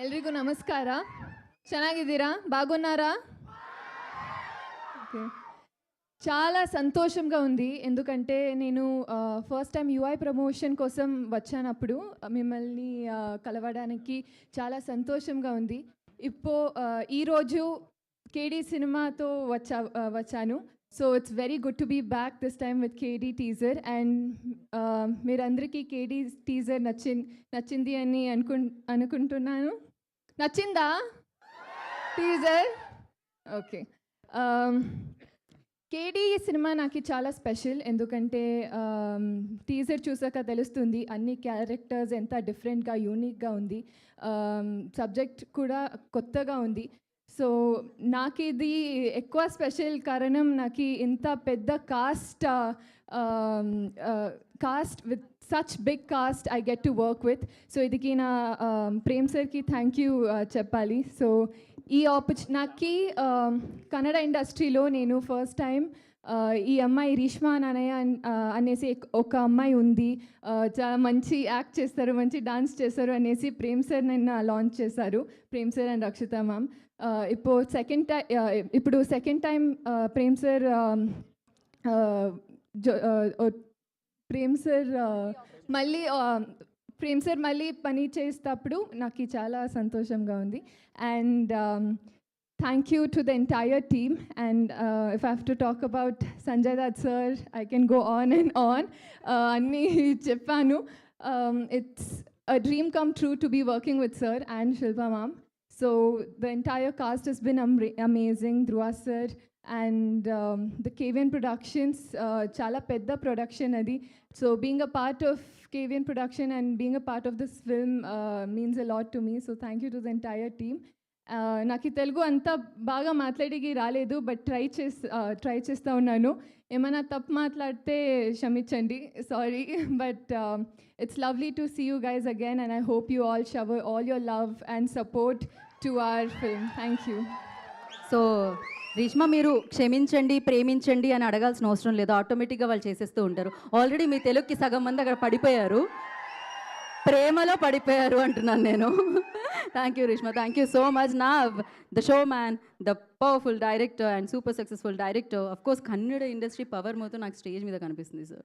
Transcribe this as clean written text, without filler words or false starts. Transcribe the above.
ಎಲ್ರಿಗೂ ನಮಸ್ಕಾರ. ಚೆನ್ನಾಗಿದ್ದೀರಾ? బాగున్నారా? ఓకే. చాలా సంతోషంగా ఉంది. ఎందుకంటే నేను ఫస్ట్ టైం యూఐ ప్రమోషన్ కోసం వచ్చానప్పుడు మిమ్మల్ని కలవడానికి చాలా సంతోషంగా ఉంది. ఈరోజు కేడీ సినిమాతో వచ్చాను. So it's very good to be back this time with KD teaser. And మీరందరికీ కేడీ టీజర్ నచ్చింది అని అనుకుంటున్నాను. నచ్చిందా టీజర్? ఓకే. కేడీ సినిమా నాకు చాలా స్పెషల్. ఎందుకంటే టీజర్ చూసాక తెలుస్తుంది అన్ని క్యారెక్టర్స్ ఎంత డిఫరెంట్గా యూనిక్గా ఉంది. సబ్జెక్ట్ కూడా కొత్తగా ఉంది. సో నాకు ఇది ఎక్కువ స్పెషల్ కారణం నాకు ఇంత పెద్ద cast with such big cast I get to work with. So ఇదికి నా ప్రేమ్ సార్కి థ్యాంక్ యూ చెప్పాలి. సో ఈ నాకు కన్నడ ఇండస్ట్రీలో నేను ఫస్ట్ టైం ఈ అమ్మాయి రీష్మా నానయ్య అనేసి ఒక అమ్మాయి ఉంది, చాలా మంచి యాక్ట్ చేస్తారు, మంచి డాన్స్ చేస్తారు అనేసి ప్రేమ్ సార్ నిన్న లాంచ్ చేశారు, Prem sir and Rakshita ma'am. ఇప్పుడు second time Prem sir Prem sir మళ్ళీ పని చేసేటప్పుడు నాకు చాలా సంతోషంగా ఉంది. And thank you to the entire team. And if I have to talk about Sanjay Dutt sir, I can go on and on. అన్నీ చెప్పాను. It's a dream come true to be working with sir and Shilpa ma'am. So the entire cast has been amazing. Dhruva sir and the KVN Productions, chala pedda production adi. So being a part of KVN production and being a part of this film means a lot to me. So thank you to the entire team. నాకు తెలుగు అంతా బాగా మాట్లాడికి రాలేదు, but try చేస్తూ ఉన్నాను. ఏమైనా తప్పు మాట్లాడితే క్షమించండి, sorry. But it's lovely to see you guys again and I hope you all shower all your love and support to our film. Thank you. So Reshma, మీరు క్షమించండి, ప్రేమించండి అని అడగాల్సిన అవసరం లేదు, ఆటోమేటిక్గా వాళ్ళు చేసేస్తూ ఉంటారు. ఆల్రెడీ మీ తెలుగుకి సగం మంది అక్కడ పడిపోయారు, ప్రేమలో పడిపోయారు అంటున్నాను నేను. Thank you Reshma, thank you so much. నా the show man, the powerful director and super successful director, of course Kannada industry power మొత్తం నాకు స్టేజ్ మీద కనిపిస్తుంది సార్.